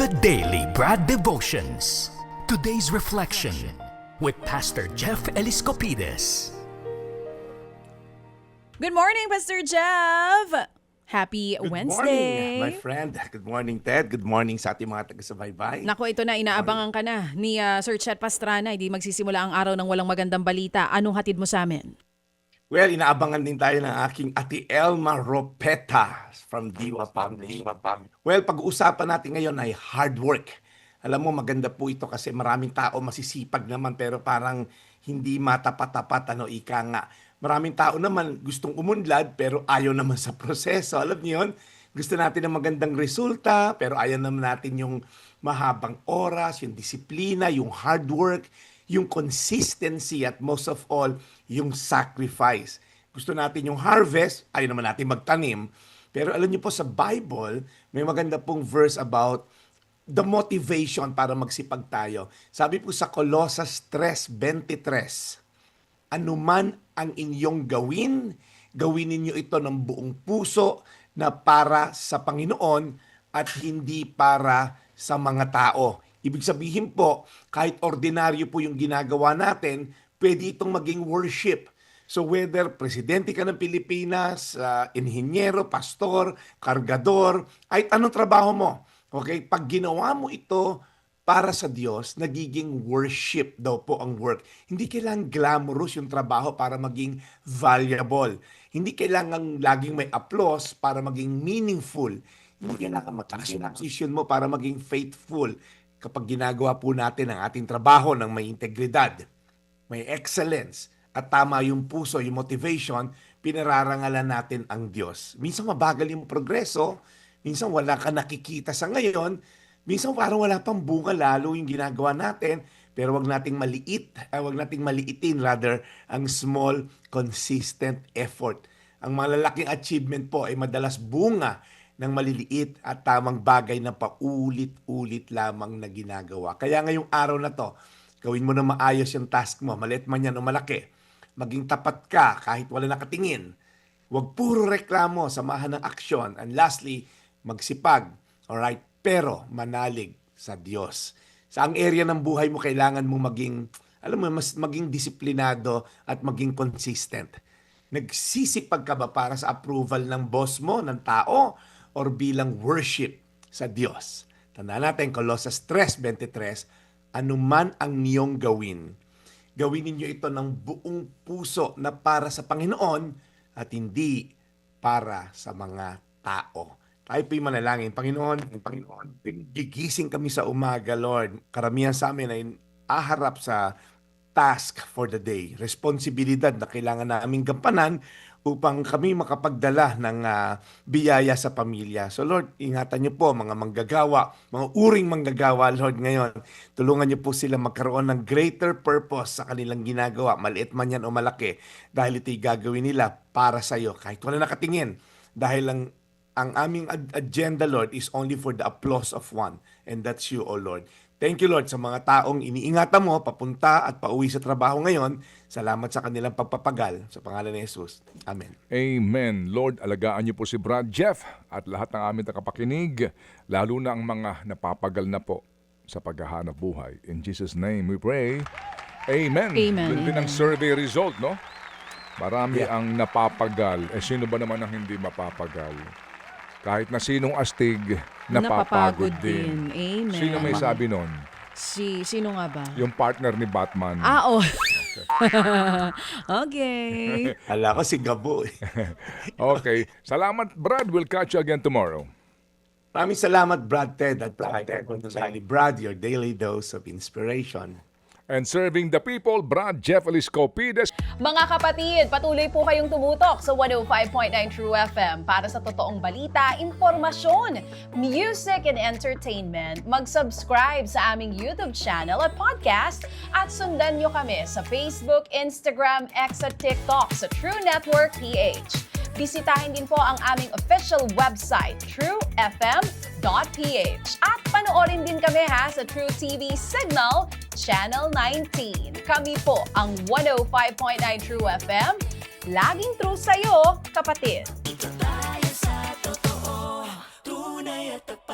The Daily Brad Devotions. Today's reflection with Pastor Jeff Eliscopides. Good morning, Pastor Jeff! Happy Good Wednesday! morning, my friend. Good morning, Ted. Good morning sa ating mga taga-subaybay. Naku, ito na, inaabangan ka na ni Sir Chet Pastrana. Hindi magsisimula ang araw ng walang magandang balita. Anong hatid mo sa amin? Well, inaabangan din tayo ng aking Ate Elma Ropeta from Diwa Family. Well, pag-uusapan natin ngayon ay hard work. Alam mo, maganda po ito kasi maraming tao masisipag naman pero parang hindi matapat-tapat, ika nga. Maraming tao naman gustong umunlad pero ayaw naman sa proseso. Alam niyo yun? Gusto natin ng magandang resulta pero ayaw naman natin yung mahabang oras, yung disiplina, yung hard work, yung consistency at most of all, yung sacrifice. Gusto natin yung harvest, ayaw naman natin magtanim. Pero alam niyo po sa Bible, may maganda pong verse about the motivation para magsipag tayo. Sabi po sa Colossus 3:23, anuman ang inyong gawin, gawin ninyo ito ng buong puso na para sa Panginoon at hindi para sa mga tao. Ibig sabihin po, kahit ordinaryo po yung ginagawa natin, pwede itong maging worship. So whether presidente ka ng Pilipinas, inhinyero, pastor, kargador, kahit anong trabaho mo, okay? Pag ginawa mo ito para sa Diyos, nagiging worship daw po ang work. Hindi kailangan glamorous yung trabaho para maging valuable. Hindi kailangan laging may applause para maging meaningful. Hindi kailangan mataas yung position mo para maging faithful. Kapag ginagawa po natin ang ating trabaho ng may integridad, may excellence, at tama yung puso, yung motivation, pinararangalan natin ang Diyos. Minsan mabagal yung progreso, minsan wala ka nakikita sa ngayon, minsan parang wala pang bunga lalo yung ginagawa natin, pero wag nating maliitin rather ang small, consistent effort. Ang malalaking achievement po ay madalas bunga ng maliliit at tamang bagay na paulit-ulit lamang na ginagawa. Kaya ngayong araw na to, gawin mo na maayos yung task mo, maliit man yan o malaki. Maging tapat ka kahit wala nakatingin. Huwag puro reklamo, samahan ng aksyon. And lastly, magsipag. Alright? Pero manalig sa Diyos. Sa ang area ng buhay mo, kailangan mo maging, mas maging disiplinado at maging consistent. Nagsisipag ka ba para sa approval ng boss mo, ng tao, or bilang worship sa Diyos? Tandaan natin, Colossus 3:23, anuman ang niyong gawin, gawin ninyo ito ng buong puso na para sa Panginoon at hindi para sa mga tao. Tayo po'y manalangin. Panginoon, gigising kami sa umaga, Lord. Karamihan sa amin ay aharap sa task for the day, responsibilidad na kailangan naming gampanan upang kami makapagdala ng biyaya sa pamilya. So Lord, ingatan niyo po mga manggagawa, mga uring manggagawa, Lord, ngayon. Tulungan niyo po sila magkaroon ng greater purpose sa kanilang ginagawa, maliit man yan o malaki, dahil ito'y gagawin nila para sa iyo. Kahit wala nakatingin, dahil ang aming agenda, Lord, is only for the applause of one, and that's you, O Lord. Thank you, Lord, sa mga taong iniingatan mo, papunta at pauwi sa trabaho ngayon. Salamat sa kanilang pagpapagal. Sa pangalan ni Jesus. Amen. Amen. Lord, alagaan niyo po si Brad Jeff at lahat ng aming tagapakinig, lalo na ang mga napapagal na po sa paghahanap buhay. In Jesus' name we pray. Amen. Amen. Yun din ang survey result, no? Marami ang napapagal. Sino ba naman ang hindi mapapagal? Kahit na sinong astig, napapagod din. Amen. Sino may sabi nun? Sino nga ba? Yung partner ni Batman. Oh. Okay. Hala ko si Gabo. Okay. Salamat, Brad. We'll catch you again tomorrow. Maraming salamat, Brad Ted. At Brad, your daily dose of inspiration. And serving the people, Brad Jeff Eliscopides. Mga kapatid, patuloy po kayong tumutok sa 105.9 True FM para sa totoong balita, impormasyon, music and entertainment. Mag-subscribe sa aming YouTube channel at podcast at sundan nyo kami sa Facebook, Instagram, X at TikTok sa True Network PH. Bisitahin din po ang aming official website, truefm.ph. At panoorin din kami sa True TV Signal, Channel 19. Kami po ang 105.9 True FM. Laging true sa'yo, kapatid. Ito tayo sa totoo, tunay at tapat.